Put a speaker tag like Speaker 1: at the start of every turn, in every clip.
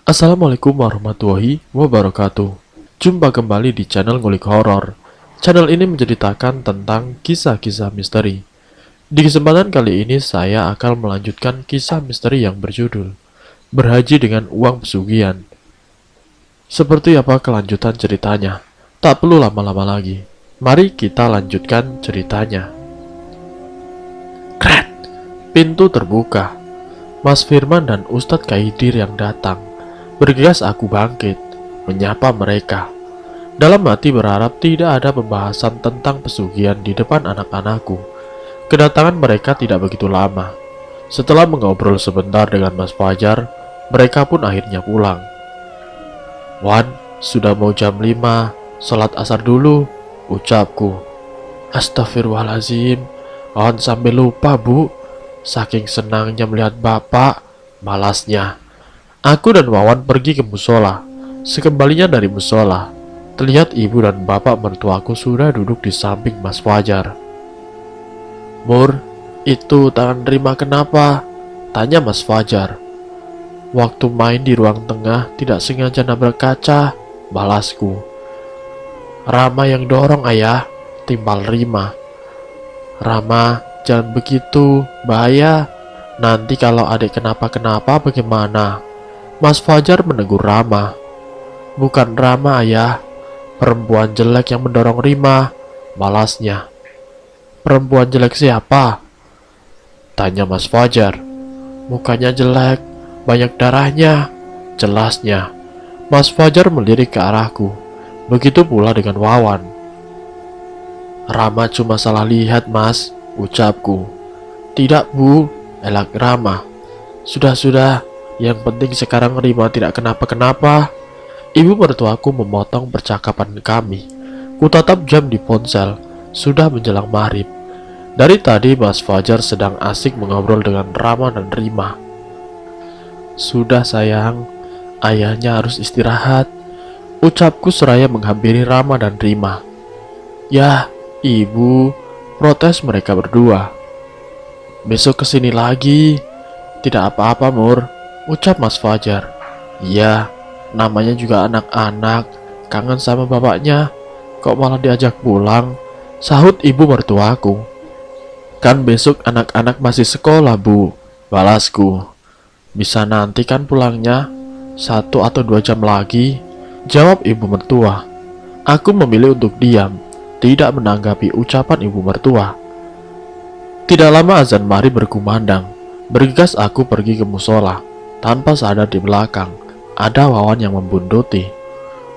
Speaker 1: Assalamualaikum warahmatullahi wabarakatuh. Jumpa kembali di channel Ngulik Horor. Channel ini menceritakan tentang kisah-kisah misteri. Di kesempatan kali ini saya akan melanjutkan kisah misteri yang berjudul Berhaji dengan Uang Pesugihan. Seperti apa kelanjutan ceritanya? Tak perlu lama-lama lagi. Mari kita lanjutkan ceritanya. Kret! Pintu terbuka. Mas Firman dan Ustadz Kaidir yang datang. Bergegas aku bangkit, menyapa mereka. Dalam hati berharap tidak ada pembahasan tentang pesugihan di depan anak-anakku. Kedatangan mereka tidak begitu lama. Setelah mengobrol sebentar dengan Mas Fajar, mereka pun akhirnya pulang. Wan, sudah mau jam 5, sholat asar dulu, ucapku. Astagfirullahaladzim, Wan sampai lupa bu. Saking senangnya melihat bapak, malasnya. Aku dan Wawan pergi ke musola. Sekembalinya dari musola, terlihat ibu dan bapak mertuaku sudah duduk di samping Mas Fajar. Mur, itu tangan Rima kenapa? Tanya Mas Fajar. Waktu main di ruang tengah tidak sengaja nabrak kaca, balasku. Rama yang dorong ayah, timbal Rima. Rama, jangan begitu, bahaya. Nanti kalau adik kenapa-kenapa bagaimana? Mas Fajar menegur Rama. Bukan Rama ayah, perempuan jelek yang mendorong Rima, balasnya. Perempuan jelek siapa? Tanya Mas Fajar. Mukanya jelek, banyak darahnya, jelasnya. Mas Fajar melirik ke arahku. Begitu pula dengan Wawan. Rama cuma salah lihat mas, ucapku. Tidak bu, elak Rama. Sudah, yang penting sekarang Rima tidak kenapa-kenapa. Ibu mertuaku memotong percakapan kami. Kutatap jam di ponsel, sudah menjelang maghrib. Dari tadi Mas Fajar sedang asik mengobrol dengan Rama dan Rima. Sudah sayang, ayahnya harus istirahat, ucapku seraya menghampiri Rama dan Rima. Yah, ibu, protes mereka berdua. Besok kesini lagi. Tidak apa-apa Mur, ucap Mas Fajar. Iya, namanya juga anak-anak, kangen sama bapaknya. Kok malah diajak pulang? Sahut ibu mertuaku. Kan besok anak-anak masih sekolah bu, balasku. Bisa nanti kan pulangnya, 1 atau 2 jam lagi, jawab ibu mertua. Aku memilih untuk diam, tidak menanggapi ucapan ibu mertua. Tidak lama azan maghrib berkumandang. Bergegas aku pergi ke musola. Tanpa sadar di belakang ada Wawan yang membuntuti.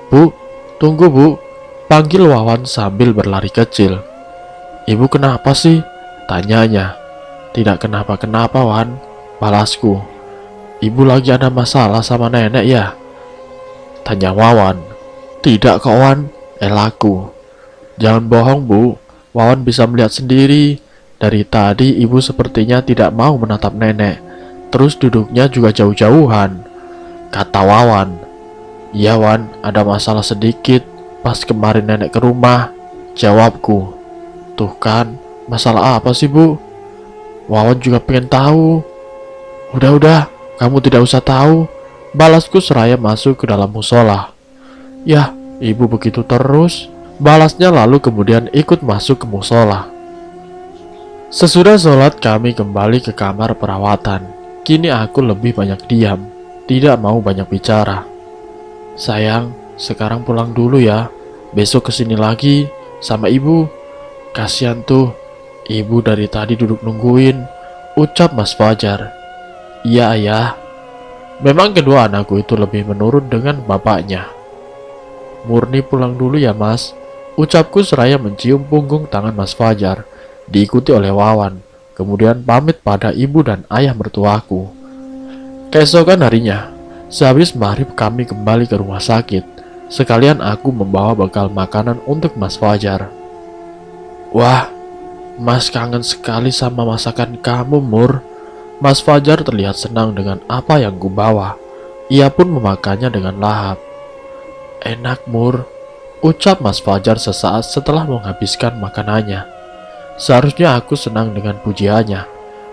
Speaker 1: Bu, tunggu bu, panggil Wawan sambil berlari kecil. Ibu kenapa sih? Tanyanya. Tidak kenapa-kenapa Wan, balasku. Ibu lagi ada masalah sama nenek ya? Tanya Wawan. Tidak kok Wan, elakku. Jangan bohong bu, Wawan bisa melihat sendiri. Dari tadi ibu sepertinya tidak mau menatap nenek. Terus duduknya juga jauh-jauhan, kata Wawan. Iya Wan, ada masalah sedikit pas kemarin nenek ke rumah, jawabku. Tuh kan, masalah apa sih bu? Wawan juga pengen tahu. Udah, kamu tidak usah tahu, balasku seraya masuk ke dalam musola. Yah, ibu begitu terus, balasnya lalu kemudian ikut masuk ke musola. Sesudah sholat kami kembali ke kamar perawatan. Kini aku lebih banyak diam, tidak mau banyak bicara. Sayang, sekarang pulang dulu ya. Besok kesini lagi sama ibu. Kasihan tuh, ibu dari tadi duduk nungguin, ucap Mas Fajar. Iya ayah. Memang kedua anakku itu lebih menurut dengan bapaknya. Murni pulang dulu ya mas, ucapku seraya mencium punggung tangan Mas Fajar. Diikuti oleh Wawan, kemudian pamit pada ibu dan ayah mertuaku. Keesokan harinya, sehabis maghrib kami kembali ke rumah sakit. Sekalian aku membawa bekal makanan untuk Mas Fajar. Wah, mas kangen sekali sama masakan kamu Mur. Mas Fajar terlihat senang dengan apa yang kubawa. Ia pun memakannya dengan lahap. Enak Mur, ucap Mas Fajar sesaat setelah menghabiskan makanannya. Seharusnya aku senang dengan pujiannya,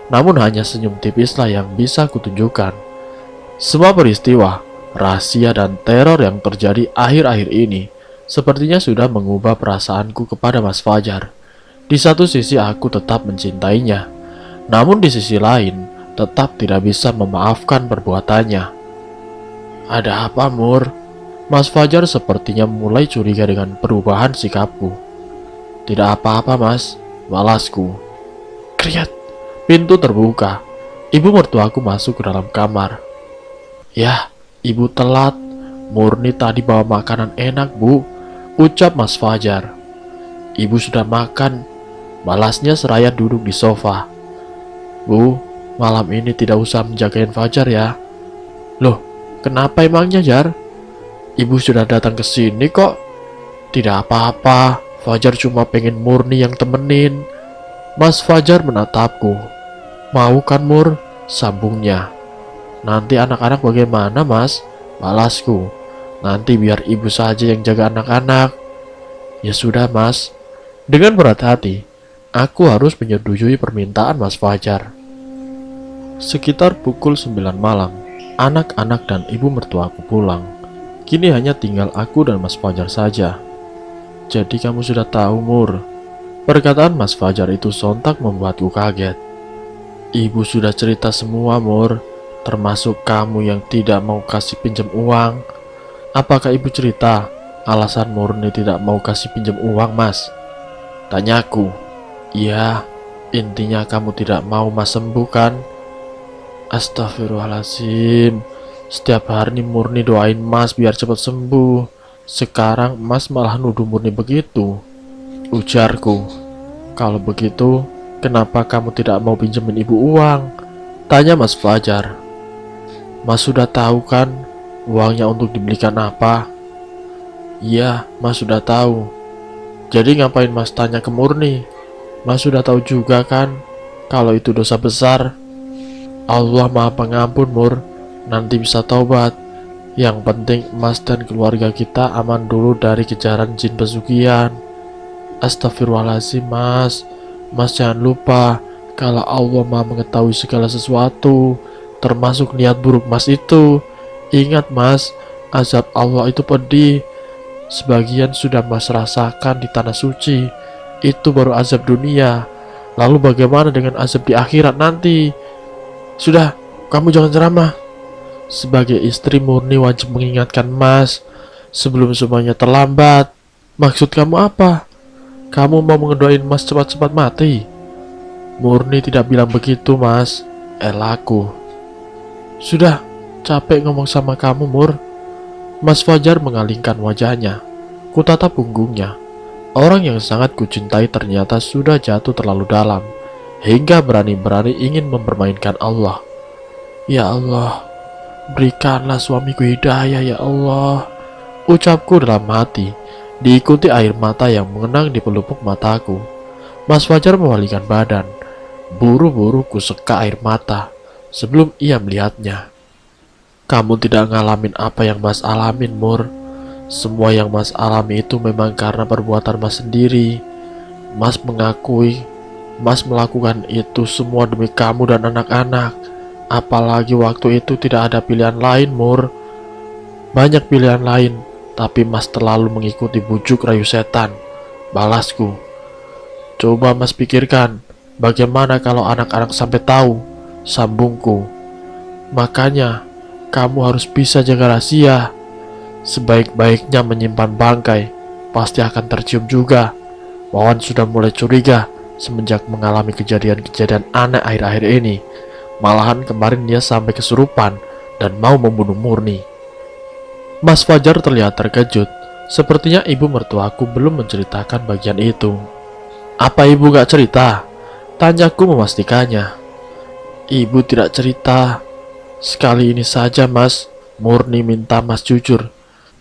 Speaker 1: namun hanya senyum tipislah yang bisa kutunjukkan. Semua peristiwa Rahasia dan teror yang terjadi akhir-akhir ini sepertinya sudah mengubah perasaanku kepada Mas Fajar. Di satu sisi aku tetap mencintainya, namun di sisi lain tetap tidak bisa memaafkan perbuatannya. Ada apa, Mur? Mas Fajar sepertinya mulai curiga dengan perubahan sikapku. Tidak apa-apa, Mas, balasku. Kriat, pintu terbuka. Ibu mertuaku masuk ke dalam kamar. Yah, ibu telat. Murni tadi bawa makanan enak, Bu, ucap Mas Fajar. Ibu sudah makan, balasnya seraya duduk di sofa. Bu, malam ini tidak usah menjagain Fajar ya. Loh, kenapa emangnya, Jar? Ibu sudah datang ke sini kok. Tidak apa-apa, Fajar cuma pengen Murni yang temenin. Mas Fajar menatapku. Mau kan, Mur? Sambungnya. Nanti anak-anak bagaimana, Mas? Balasku. Nanti biar ibu saja yang jaga anak-anak. Ya sudah, Mas. Dengan berat hati, aku harus menyetujui permintaan Mas Fajar. Sekitar pukul 9 malam, anak-anak dan ibu mertuaku pulang. Kini hanya tinggal aku dan Mas Fajar saja. Jadi kamu sudah tahu, Mur. Perkataan Mas Fajar itu sontak membuatku kaget. Ibu sudah cerita semua, Mur. Termasuk kamu yang tidak mau kasih pinjam uang. Apakah ibu cerita alasan Murni tidak mau kasih pinjam uang, Mas? Tanyaku. Iya, intinya kamu tidak mau Mas sembuh kan? Astagfirullahaladzim. Setiap hari Murni doain Mas biar cepat sembuh. Sekarang Mas malah nuduh Murni begitu. Ujarku. Kalau begitu, kenapa kamu tidak mau pinjemin ibu uang? Tanya Mas Fajar. Mas sudah tahu kan uangnya untuk dibelikan apa? Iya, Mas sudah tahu. Jadi ngapain Mas tanya ke Murni? Mas sudah tahu juga kan kalau itu dosa besar. Allah Maha Pengampun, Mur. Nanti bisa taubat. Yang penting Mas dan keluarga kita aman dulu dari kejaran jin pesugihan. Astagfirullahaladzim, Mas. Mas jangan lupa kalau Allah Maha mengetahui segala sesuatu, termasuk niat buruk Mas itu. Ingat, Mas, azab Allah itu pedih. Sebagian sudah Mas rasakan di tanah suci. Itu baru azab dunia. Lalu bagaimana dengan azab di akhirat nanti? Sudah, kamu jangan ceramah. Sebagai istri Murni wajib mengingatkan Mas sebelum semuanya terlambat. Maksud kamu apa? Kamu mau ngedoain Mas cepat-cepat mati? Murni tidak bilang begitu, Mas. Elaku. Sudah, capek ngomong sama kamu, Mur. Mas Fajar mengalingkan wajahnya. Kutatap punggungnya. Orang yang sangat kucintai ternyata sudah jatuh terlalu dalam, hingga berani-berani ingin mempermainkan Allah. Ya Allah, berikanlah suamiku hidayah ya Allah, ucapku dalam hati, diikuti air mata yang mengenang di pelupuk mataku. Mas Fajar memalikan badan. Buru-buru kuseka air mata sebelum ia melihatnya. Kamu tidak ngalamin apa yang Mas alamin, Mur. Semua yang Mas alami itu memang karena perbuatan Mas sendiri. Mas mengakui Mas melakukan itu semua demi kamu dan anak-anak. Apalagi waktu itu tidak ada pilihan lain, Mur. Banyak pilihan lain, tapi Mas terlalu mengikuti bujuk rayu setan. Balasku. Coba Mas pikirkan, bagaimana kalau anak-anak sampai tahu? Sambungku. Makanya, kamu harus bisa jaga rahasia. Sebaik-baiknya menyimpan bangkai, pasti akan tercium juga. Wawan sudah mulai curiga semenjak mengalami kejadian-kejadian aneh akhir-akhir ini. Malahan kemarin dia sampai kesurupan dan mau membunuh Murni. Mas Fajar terlihat terkejut. Sepertinya ibu mertuaku belum menceritakan bagian itu. Apa ibu gak cerita? Tanyaku memastikannya. Ibu tidak cerita. Sekali ini saja, Mas. Murni minta Mas jujur.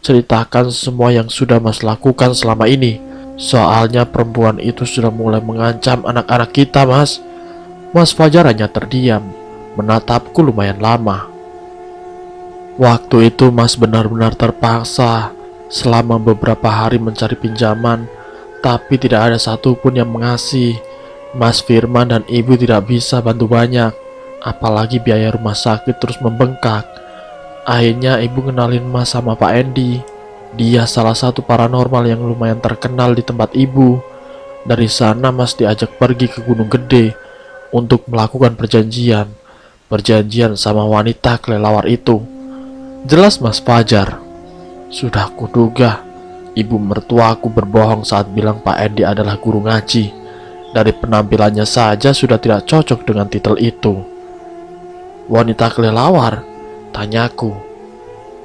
Speaker 1: Ceritakan semua yang sudah Mas lakukan selama ini. Soalnya perempuan itu sudah mulai mengancam anak-anak kita, Mas. Mas Fajar hanya terdiam, menatapku lumayan lama. Waktu itu Mas benar-benar terpaksa selama beberapa hari mencari pinjaman, tapi tidak ada satupun yang mengasih. Mas Firman dan ibu tidak bisa bantu banyak, apalagi biaya rumah sakit terus membengkak. Akhirnya ibu kenalin Mas sama Pak Endi. Dia salah satu paranormal yang lumayan terkenal di tempat ibu. Dari sana Mas diajak pergi ke Gunung Gede untuk melakukan perjanjian. Perjanjian sama wanita kelelawar itu. Jelas Mas Fajar. Sudah kuduga, ibu mertuaku berbohong saat bilang Pak Endi adalah guru ngaji. Dari penampilannya saja sudah tidak cocok dengan titel itu. Wanita kelelawar? Tanyaku.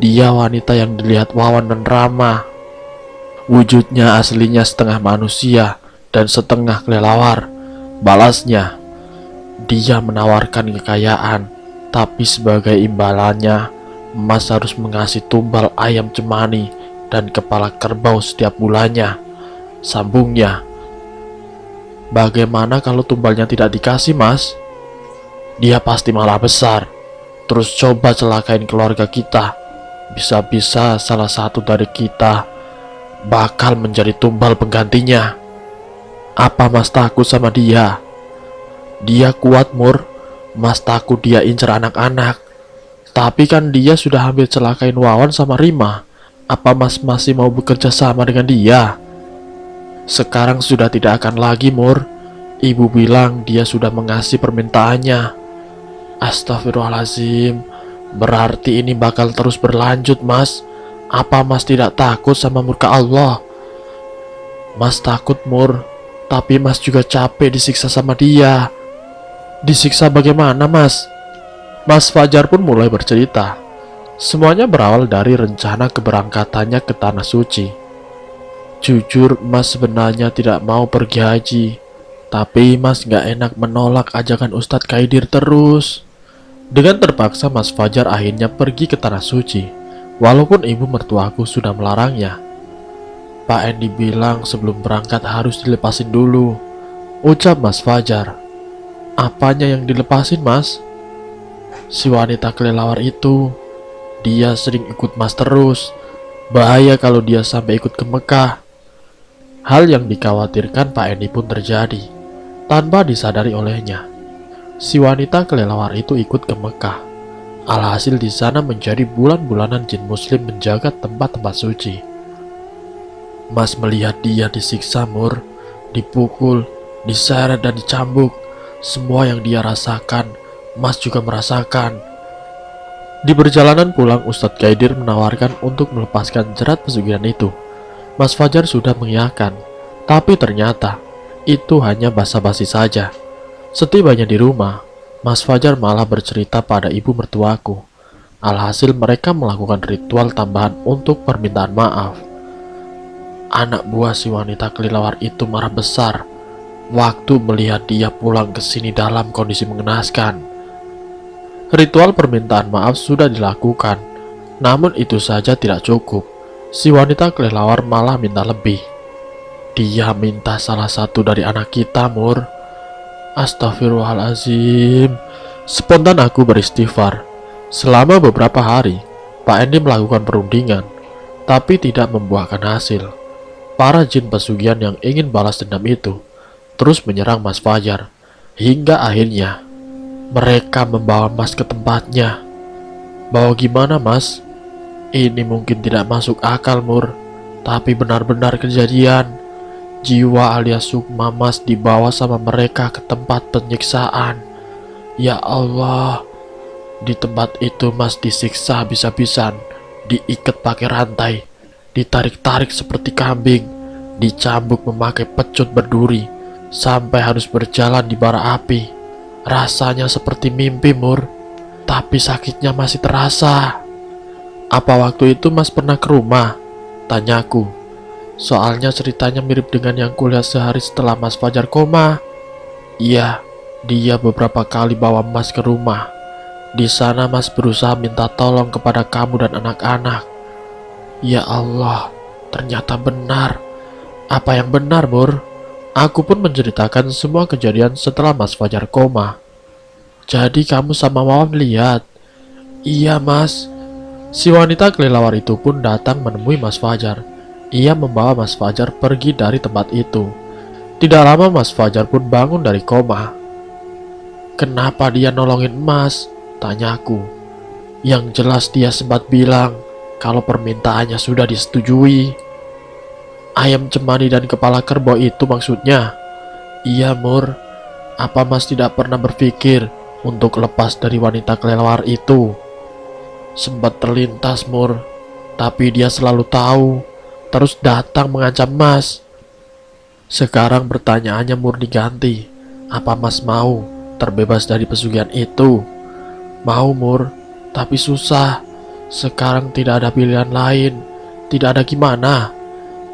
Speaker 1: Dia wanita yang dilihat Wawan dan Rama. Wujudnya aslinya setengah manusia dan setengah kelelawar. Balasnya, dia menawarkan kekayaan, tapi sebagai imbalannya, Mas harus mengasih tumbal ayam cemani dan kepala kerbau setiap bulannya. Sambungnya, bagaimana kalau tumbalnya tidak dikasih, Mas? Dia pasti malah besar. Terus coba celakain keluarga kita. Bisa-bisa salah satu dari kita bakal menjadi tumbal penggantinya. Apa Mas takut sama dia? Dia kuat, Mur. Mas takut dia incer anak-anak. Tapi kan dia sudah hampir celakain Wawan sama Rima. Apa Mas masih mau bekerja sama dengan dia? Sekarang sudah tidak akan lagi, Mur. Ibu bilang dia sudah mengasih permintaannya. Astagfirullahaladzim. Berarti ini bakal terus berlanjut, Mas. Apa Mas tidak takut sama murka Allah? Mas takut, Mur. Tapi Mas juga capek disiksa sama dia. Disiksa bagaimana, Mas? Mas Fajar pun mulai bercerita. Semuanya berawal dari rencana keberangkatannya ke Tanah Suci. Jujur, Mas sebenarnya tidak mau pergi haji. Tapi Mas gak enak menolak ajakan Ustadz Kaidir terus. Dengan terpaksa Mas Fajar akhirnya pergi ke Tanah Suci, walaupun ibu mertuaku sudah melarangnya. Pak Endi bilang sebelum berangkat harus dilepasin dulu, ucap Mas Fajar. Apanya yang dilepasin, Mas? Si wanita kelelawar itu. Dia sering ikut Mas terus. Bahaya kalau dia sampai ikut ke Mekah. Hal yang dikhawatirkan Pak Endi pun terjadi, tanpa disadari olehnya. Si wanita kelelawar itu ikut ke Mekah. Alhasil di sana menjadi bulan-bulanan jin muslim menjaga tempat-tempat suci. Mas melihat dia disiksa, Mur, dipukul, diseret dan dicambuk. Semua yang dia rasakan, Mas juga merasakan. Di perjalanan pulang, Ustadz Kaidir menawarkan untuk melepaskan jerat pesugihan itu. Mas Fajar sudah mengiyakan, tapi ternyata itu hanya basa-basi saja. Setibanya di rumah, Mas Fajar malah bercerita pada ibu mertuaku. Alhasil mereka melakukan ritual tambahan untuk permintaan maaf. Anak buah si wanita kelelawar itu marah besar waktu melihat dia pulang ke sini dalam kondisi mengenaskan. Ritual permintaan maaf sudah dilakukan, namun itu saja tidak cukup. Si wanita kelelawar malah minta lebih. Dia minta salah satu dari anak kita, Mur. Astagfirullahaladzim. Spontan aku beristighfar. Selama beberapa hari, Pak Endi melakukan perundingan, tapi tidak membuahkan hasil. Para jin pesugihan yang ingin balas dendam itu terus menyerang Mas Fajar, hingga akhirnya mereka membawa Mas ke tempatnya. Bawa gimana, Mas? Ini mungkin tidak masuk akal, Mur, tapi benar-benar kejadian. Jiwa alias sukma Mas dibawa sama mereka ke tempat penyiksaan. Ya Allah, di tempat itu Mas disiksa habis-habisan, diikat pakai rantai, ditarik-tarik seperti kambing, dicambuk memakai pecut berduri, sampai harus berjalan di bara api. Rasanya seperti mimpi, Mur, tapi sakitnya masih terasa. Apa waktu itu Mas pernah ke rumah? Tanyaku. Soalnya ceritanya mirip dengan yang kulihat sehari setelah Mas Fajar koma. Iya, dia beberapa kali bawa Mas ke rumah. Di sana Mas berusaha minta tolong kepada kamu dan anak-anak. Ya Allah, ternyata benar. Apa yang benar, Mur? Aku pun menceritakan semua kejadian setelah Mas Fajar koma. Jadi kamu sama Wawan lihat? Iya, Mas. Si wanita kelelawar itu pun datang menemui Mas Fajar. Ia membawa Mas Fajar pergi dari tempat itu. Tidak lama Mas Fajar pun bangun dari koma. Kenapa dia nolongin Mas? Tanyaku. Yang jelas dia sempat bilang kalau permintaannya sudah disetujui. Ayam cemani dan kepala kerbau itu maksudnya. Iya, Mur. Apa Mas tidak pernah berpikir untuk lepas dari wanita kelelawar itu? Sempat terlintas, Mur. Tapi dia selalu tahu, terus datang mengancam Mas. Sekarang pertanyaannya murni ganti. Apa Mas mau terbebas dari pesugihan itu? Mau, Mur, tapi susah. Sekarang tidak ada pilihan lain. Tidak ada gimana.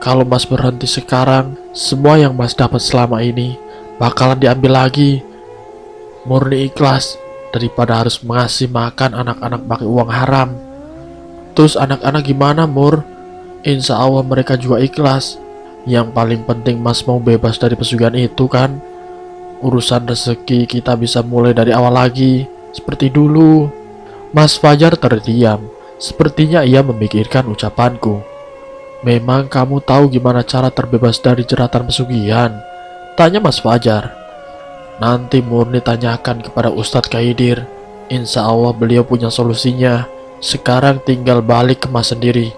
Speaker 1: Kalau Mas berhenti sekarang, semua yang Mas dapat selama ini bakalan diambil lagi. Murni ikhlas daripada harus ngasih makan anak-anak pakai uang haram. Terus anak-anak gimana, Mur? Insya Allah mereka juga ikhlas. Yang paling penting Mas mau bebas dari pesugihan itu kan? Urusan rezeki kita bisa mulai dari awal lagi, seperti dulu. Mas Fajar terdiam. Sepertinya ia memikirkan ucapanku. Memang kamu tahu gimana cara terbebas dari jeratan pesugihan? Tanya Mas Fajar. Nanti murni tanyakan kepada Ustadz Kaidir. Insya Allah beliau punya solusinya. Sekarang tinggal balik ke Mas sendiri.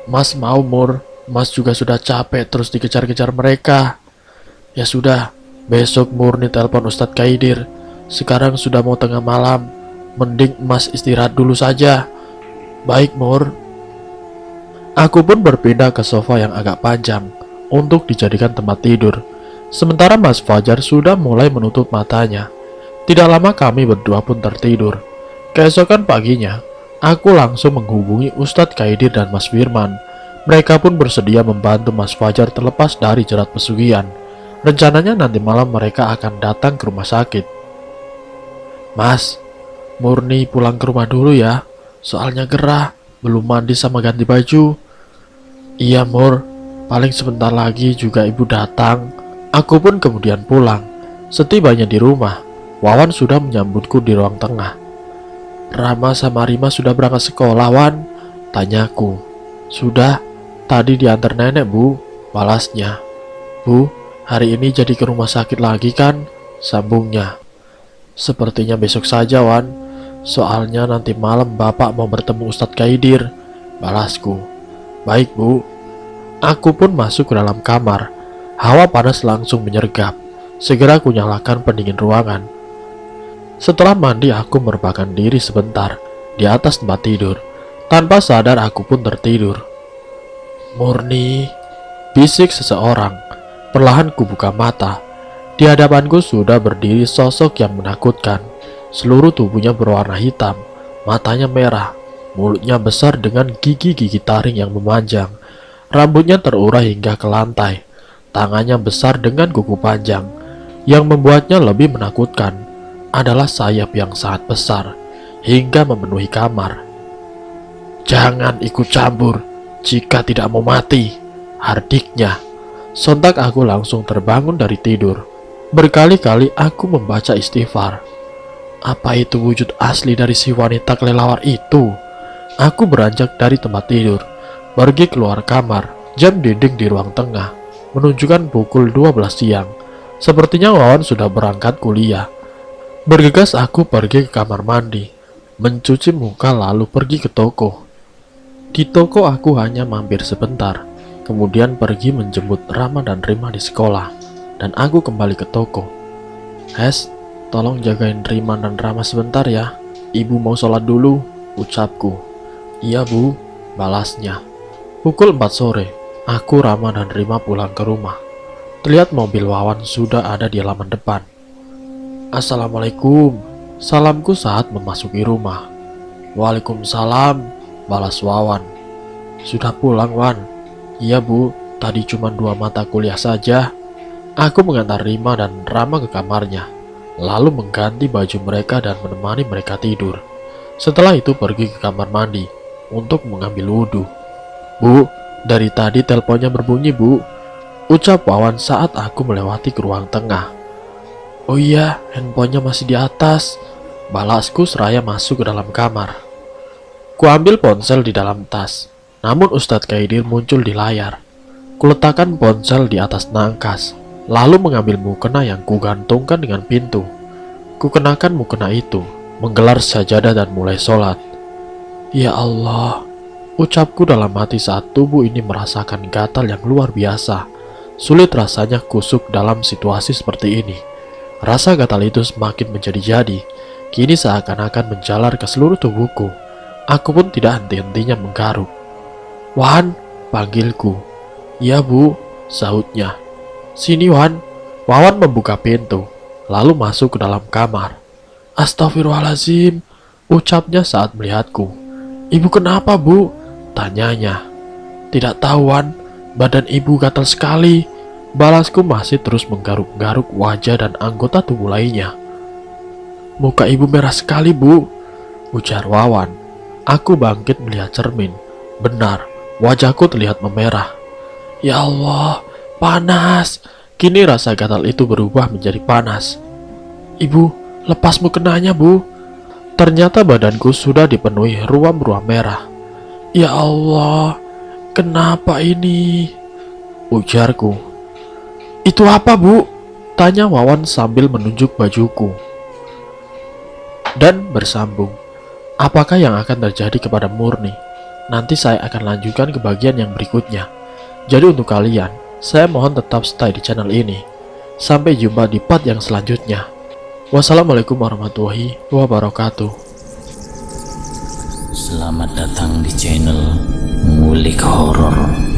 Speaker 1: Mas mau, Mur. Mas juga sudah capek terus dikejar-kejar mereka. Ya sudah, besok murni telepon Ustadz Kaidir. Sekarang sudah mau tengah malam. Mending Mas istirahat dulu saja. Baik, Mur. Aku pun berpindah ke sofa yang agak panjang untuk dijadikan tempat tidur. Sementara Mas Fajar sudah mulai menutup matanya. Tidak lama kami berdua pun tertidur. Keesokan paginya, aku langsung menghubungi Ustadz Kaidir dan Mas Firman. Mereka pun bersedia membantu Mas Fajar terlepas dari jerat pesugihan. Rencananya nanti malam mereka akan datang ke rumah sakit. Mas, murni pulang ke rumah dulu ya. Soalnya gerah, belum mandi sama ganti baju. Iya, Mur, paling sebentar lagi juga ibu datang. Aku pun kemudian pulang. Setibanya di rumah, Wawan sudah menyambutku di ruang tengah. Rama sama Rima sudah berangkat sekolah, Wan? Tanyaku. Sudah, tadi diantar nenek, Bu. Balasnya. Bu, hari ini jadi ke rumah sakit lagi kan? Sambungnya. Sepertinya besok saja, Wan. Soalnya nanti malam Bapak mau bertemu Ustadz Kaidir. Balasku. Baik, Bu. Aku pun masuk ke dalam kamar. Hawa panas langsung menyergap. Segera aku nyalakan pendingin ruangan. Setelah mandi, aku merebahkan diri sebentar di atas tempat tidur. Tanpa sadar aku pun tertidur. Murni, bisik seseorang. Perlahan ku buka mata. Di hadapanku sudah berdiri sosok yang menakutkan. Seluruh tubuhnya berwarna hitam, matanya merah, mulutnya besar dengan gigi-gigi taring yang memanjang. Rambutnya terurai hingga ke lantai. Tangannya besar dengan kuku panjang. Yang membuatnya lebih menakutkan adalah sayap yang sangat besar hingga memenuhi kamar. Jangan ikut campur jika tidak mau mati, hardiknya. Sontak aku langsung terbangun dari tidur. Berkali-kali aku membaca istighfar. Apa itu wujud asli dari si wanita kelelawar itu? Aku beranjak dari tempat tidur, pergi keluar kamar. Jam dinding di ruang tengah menunjukkan pukul 12 siang. Sepertinya Wawan sudah berangkat kuliah. Bergegas aku pergi ke kamar mandi, mencuci muka lalu pergi ke toko. Di toko aku hanya mampir sebentar, kemudian pergi menjemput Rama dan Rima di sekolah, dan aku kembali ke toko. Hes, tolong jagain Rima dan Rama sebentar ya. Ibu mau sholat dulu, ucapku. Iya, Bu, balasnya. Pukul 4 sore, aku, Rama, dan Rima pulang ke rumah. Terlihat mobil Wawan sudah ada di halaman depan. Assalamualaikum, salamku saat memasuki rumah. Waalaikumsalam, balas Wawan. Sudah pulang, Wan? Iya, Bu, tadi cuma 2 mata kuliah saja. Aku mengantar Rima dan Rama ke kamarnya, lalu mengganti baju mereka dan menemani mereka tidur. Setelah itu pergi ke kamar mandi untuk mengambil wudhu. Bu, dari tadi teleponnya berbunyi, Bu, ucap Wawan saat aku melewati ke ruang tengah. Oh iya, handphonenya masih di atas, balasku seraya masuk ke dalam kamar. Kuambil ponsel di dalam tas, namun Ustadz Kaidir muncul di layar. Kuletakkan ponsel di atas nangkas, lalu mengambil mukena yang kugantungkan dengan pintu. Kukenakan mukena itu, menggelar sajadah dan mulai sholat. Ya Allah, ucapku dalam hati saat tubuh ini merasakan gatal yang luar biasa. Sulit rasanya kusuk dalam situasi seperti ini. Rasa gatal itu semakin menjadi-jadi, kini seakan-akan menjalar ke seluruh tubuhku. Aku pun tidak henti-hentinya menggaruk. "Wan," panggilku. "Ya Bu," sahutnya. "Sini Wan." Wawan membuka pintu, lalu masuk ke dalam kamar. "Astagfirullahaladzim," ucapnya saat melihatku. "Ibu kenapa Bu?" tanyanya. "Tidak tahu Wan, badan ibu gatal sekali." Balasku masih terus menggaruk-garuk wajah dan anggota tubuh lainnya. "Muka ibu merah sekali Bu," ujar Wawan. Aku bangkit melihat cermin. Benar, wajahku terlihat memerah. Ya Allah, panas. Kini rasa gatal itu berubah menjadi panas. "Ibu, lepas mukenanya Bu." Ternyata badanku sudah dipenuhi ruam-ruam merah. "Ya Allah, kenapa ini?" ujarku. "Itu apa Bu?" tanya Wawan sambil menunjuk bajuku. Dan bersambung, "Apakah yang akan terjadi kepada Murni? Nanti saya akan lanjutkan ke bagian yang berikutnya. Jadi untuk kalian, saya mohon tetap stay di channel ini. Sampai jumpa di part yang selanjutnya. Wassalamualaikum warahmatullahi wabarakatuh.
Speaker 2: Selamat datang di channel Ngulik Horor.